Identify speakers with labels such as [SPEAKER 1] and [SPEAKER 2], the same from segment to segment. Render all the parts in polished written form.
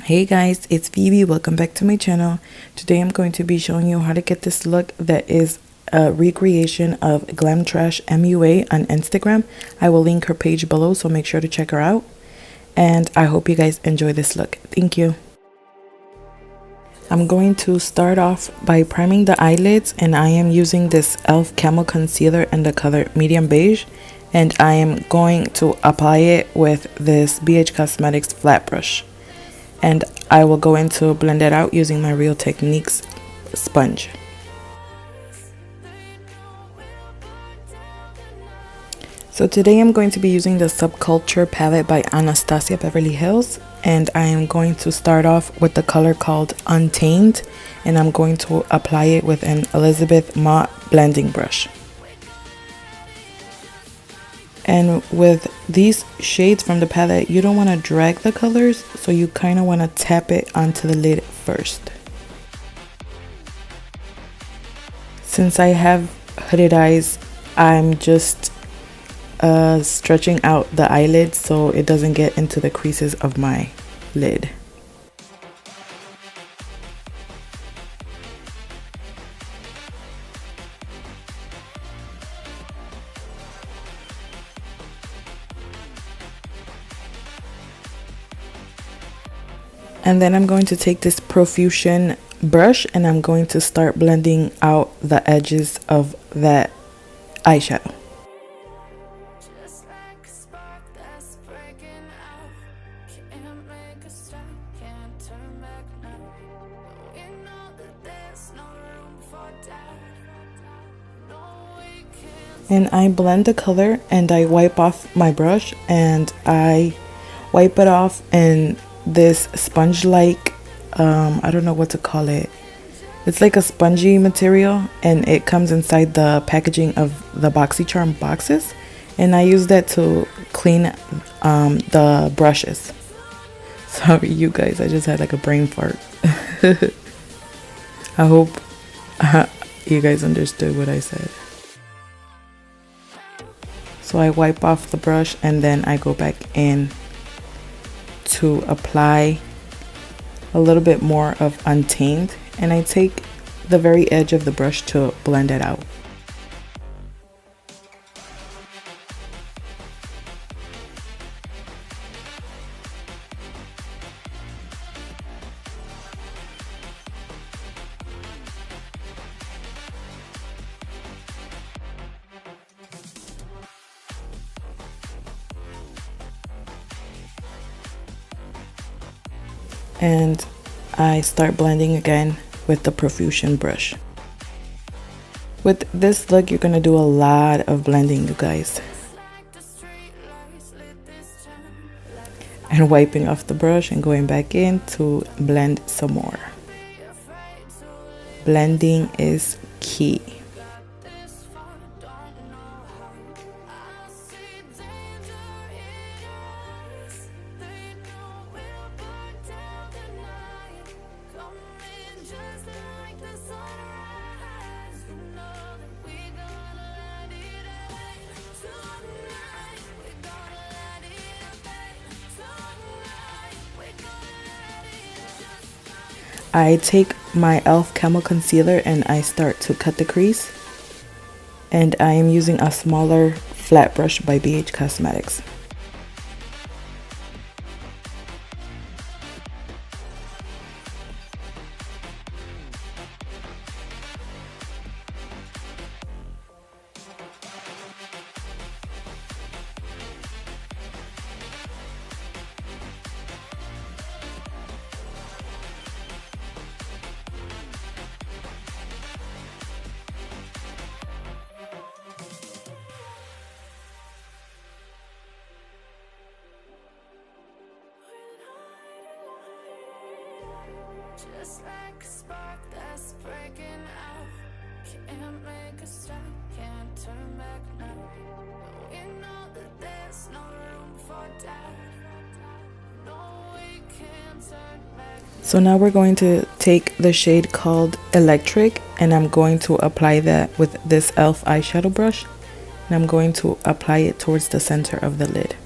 [SPEAKER 1] Hey guys, it's Phoebe. Welcome back to my channel. Today I'm going to be showing you how to get this look that is a recreation of GlamTrashMua on Instagram. I will link her page below, so make sure to check her out. And I hope you guys enjoy this look. Thank you. I'm going to start off by priming the eyelids, and I am using this e.l.f. Camo Concealer in the color Medium Beige. And I am going to apply it with this BH Cosmetics flat brush. And I will go in to blend it out using my Real Techniques sponge. So today I'm going to be using the Subculture palette by Anastasia Beverly Hills, and I am going to start off with the color called Untamed, and I'm going to apply it with an Elizabeth Mott blending brush. And with these shades from the palette, you don't want to drag the colors, so you kind of want to tap it onto the lid first. Since I have hooded eyes, I'm just stretching out the eyelids so it doesn't get into the creases of my lid. And then I'm going to take this Profusion brush and I'm going to start blending out the edges of that eyeshadow. And I blend the color and I wipe off my brush and I wipe it off in this sponge like I don't know what to call it. It's like a spongy material and it comes inside the packaging of the BoxyCharm boxes, and I use that to clean the brushes. Sorry you guys, I just had like a brain fart. I hope you guys understood what I said. So I wipe off the brush and then I go back in to apply a little bit more of Untamed, and I take the very edge of the brush to blend it out. And I start blending again with the Profusion brush. With this look, you're gonna do a lot of blending, you guys. And wiping off the brush and going back in to blend some more. Blending is key. I take my e.l.f. Camo Concealer and I start to cut the crease. And I am using a smaller flat brush by BH Cosmetics.
[SPEAKER 2] Just like a spark that's breaking out. Can't make a stop, can't turn back now. We know that there's no room for doubt. No, we can't turn back.
[SPEAKER 1] So now we're going to take the shade called Electric, and I'm going to apply that with this e.l.f. eyeshadow brush. And I'm going to apply it towards the center of the lid.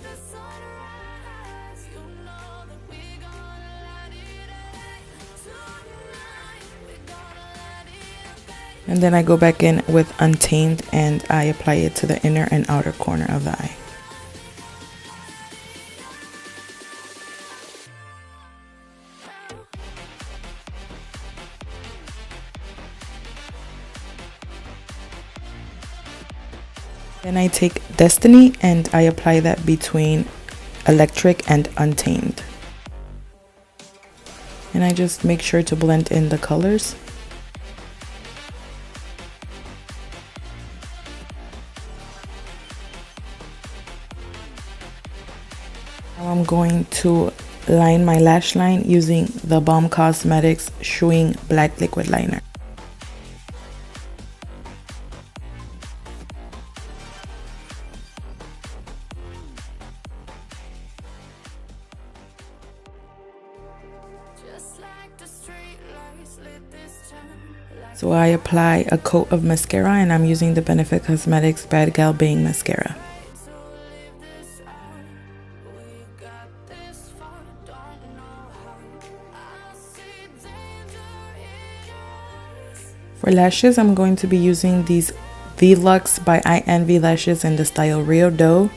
[SPEAKER 1] And then I go back in with Untamed and I apply it to the inner and outer corner of the eye. Then I take Destiny and I apply that between Electric and Untamed. And I just make sure to blend in the colors. Now I'm going to line my lash line using the Balm Cosmetics Schwing Black Liquid Liner. So I apply a coat of mascara and I'm using the Benefit Cosmetics Bad Gal Bang Mascara. For lashes, I'm going to be using these Luxe by iitsVB in the style Real Dough.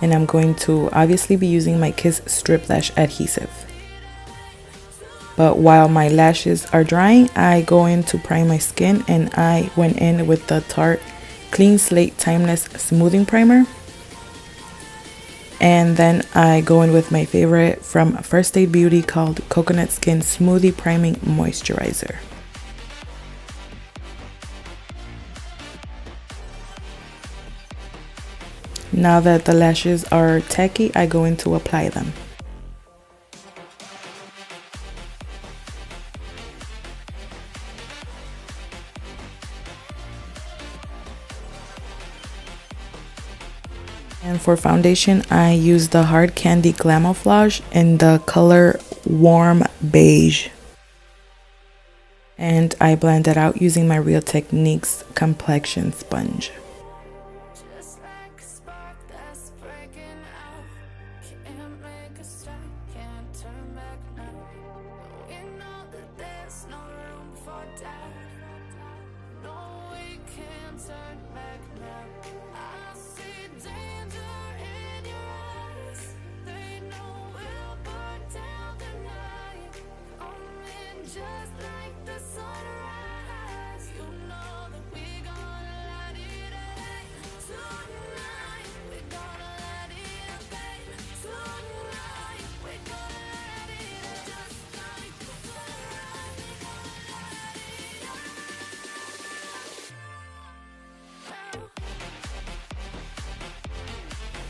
[SPEAKER 1] And I'm going to obviously be using my Kiss Strip Lash Adhesive. But while my lashes are drying, I go in to prime my skin and I went in with the Tarte Clean Slate Timeless Smoothing Primer. And then I go in with my favorite from First Aid Beauty called Coconut Skin Smoothie Priming Moisturizer. Now that the lashes are tacky, I go in to apply them. And for foundation, I use the Hard Candy Glamoflauge in the color Warm Beige. And I blend it out using my Real Techniques complexion sponge.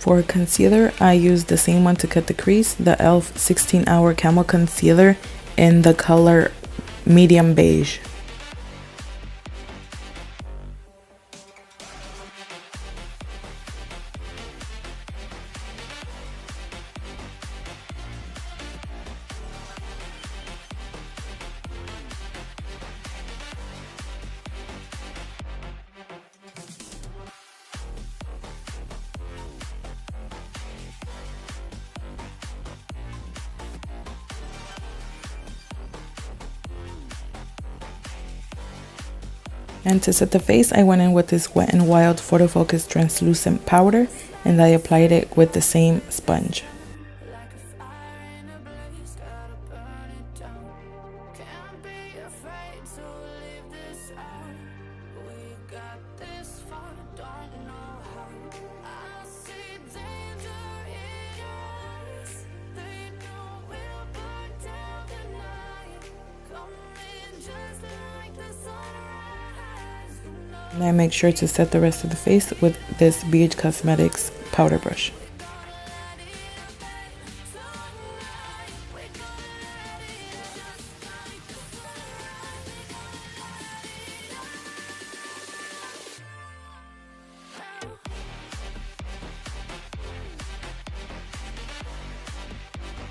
[SPEAKER 1] For concealer, I use the same one to cut the crease, the e.l.f. 16-Hour Camo Concealer in the color Medium Beige. And to set the face, I went in with this Wet n Wild Photofocus translucent powder and I applied it with the same sponge. And I make sure to set the rest of the face with this BH Cosmetics powder brush.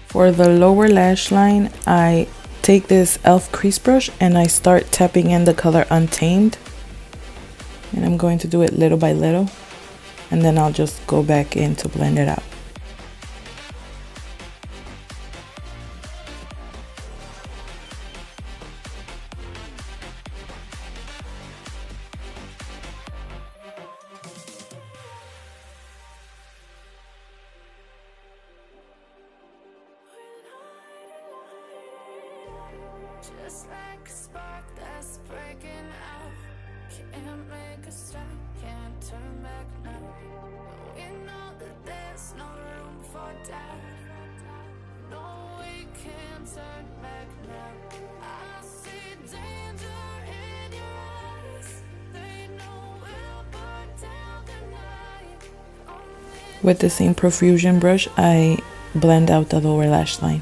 [SPEAKER 1] For the lower lash line, I take this e.l.f. crease brush and I start tapping in the color Untamed. And I'm going to do it little by little, and then I'll just go back in to blend it out.
[SPEAKER 2] Just like a spark that's breaking out. Can't make a stop, can't turn back now. We know that there's no room for doubt. No, we can't turn back now. I see danger in your eyes. They know we'll burn down the night.
[SPEAKER 1] With the same profusion brush, I blend out the lower lash line.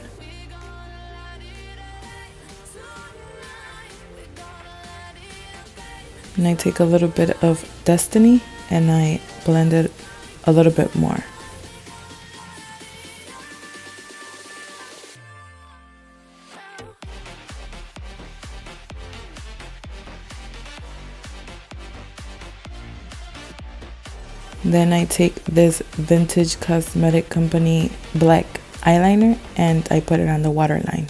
[SPEAKER 1] And I take a little bit of Destiny and I blend it a little bit more. Then I take this Vintage Cosmetic Company black eyeliner and I put it on the waterline.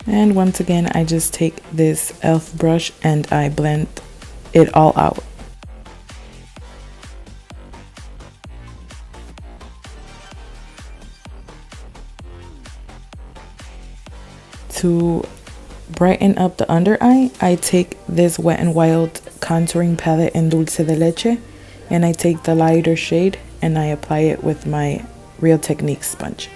[SPEAKER 1] And once again, I just take this e.l.f. brush and I blend it all out. To brighten up the under eye, I take this Wet n Wild contouring palette in Dulce de Leche and I take the lighter shade and I apply it with my Real Techniques sponge.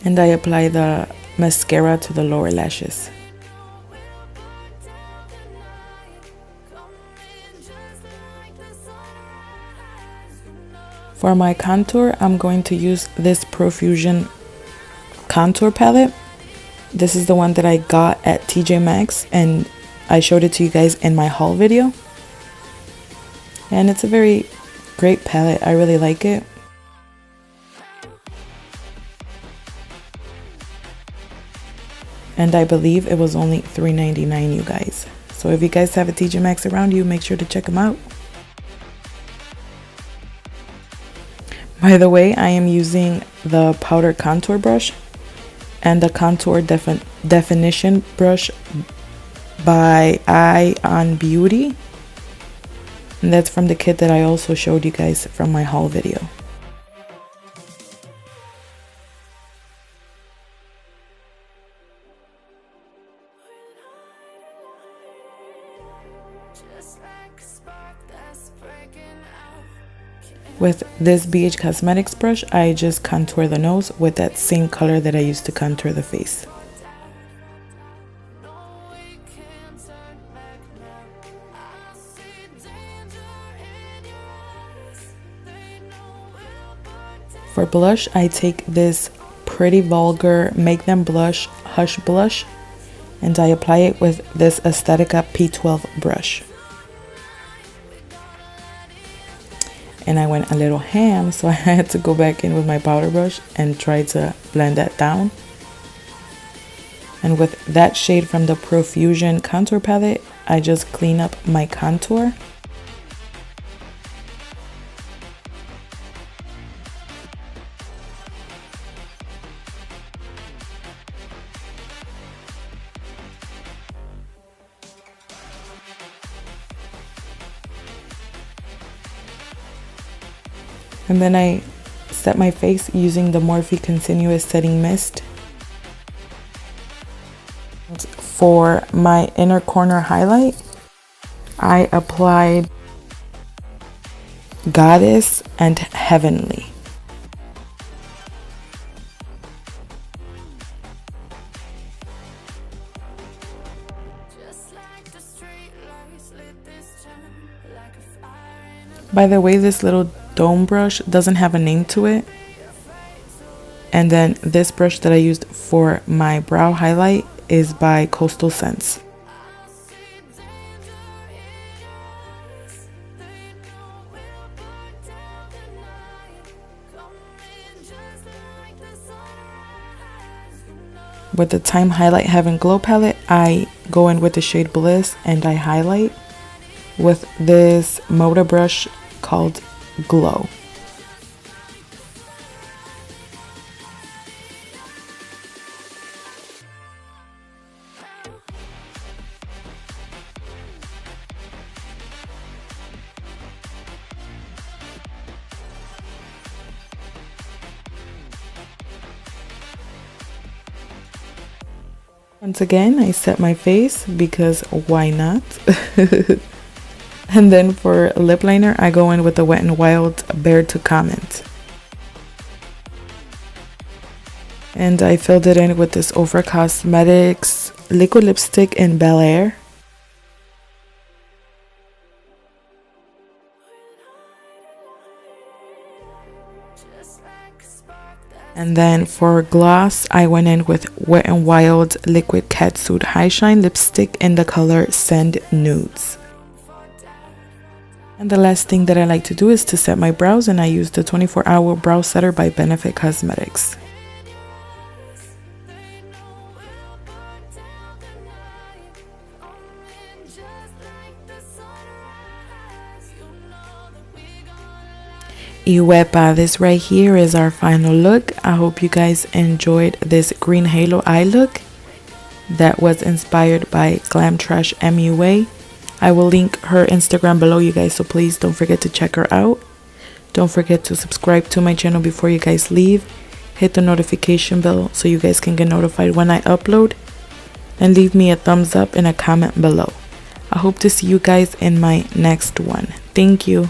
[SPEAKER 1] And I apply the mascara to the lower lashes. For my contour, I'm going to use this Profusion contour palette. This is the one that I got at TJ Maxx and I showed it to you guys in my haul video. And it's a very great palette. I really like it. And I believe it was only $3.99, you guys. So if you guys have a TJ Maxx around you, make sure to check them out. By the way, I am using the powder contour brush and the contour definition brush by Eye on Beauty. And that's from the kit that I also showed you guys from my haul video. With this BH Cosmetics brush, I just contour the nose with that same color that I used to contour the face. For blush, I take this Pretty Vulgar Make Them Blush Hush Blush and I apply it with this Aesthetica P12 brush. And I went a little ham, so I had to go back in with my powder brush and try to blend that down. And with that shade from the Profusion contour palette, I just clean up my contour. And then I set my face using the Morphe Continuous Setting Mist. For my inner corner highlight, I applied Goddess and Heavenly. By the way, this little dome brush doesn't have a name to it. And then this brush that I used for my brow highlight is by Coastal Scents. With the Time Highlight Heaven Glow palette, I go in with the shade Bliss and I highlight with this Moda brush called Glow. Once again, I set my face because why not? And then for lip liner, I go in with the Wet n Wild Bare to Comment. And I filled it in with this Ofra Cosmetics liquid lipstick in Bel Air. And then for gloss, I went in with Wet n Wild Liquid Catsuit High Shine lipstick in the color Send Nudes. And the last thing that I like to do is to set my brows, and I use the 24-hour brow setter by Benefit Cosmetics. Iwepa, this right here is our final look. I hope you guys enjoyed this green halo eye look that was inspired by GlamTrashMakeup. I will link her Instagram below, you guys, so please don't forget to check her out. Don't forget to subscribe to my channel before you guys leave. Hit the notification bell so you guys can get notified when I upload, and leave me a thumbs up and a comment below. I hope to see you guys in my next one. Thank you.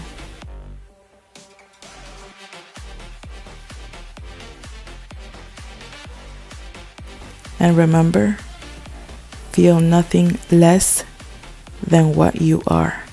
[SPEAKER 1] And remember, feel nothing less than what you are.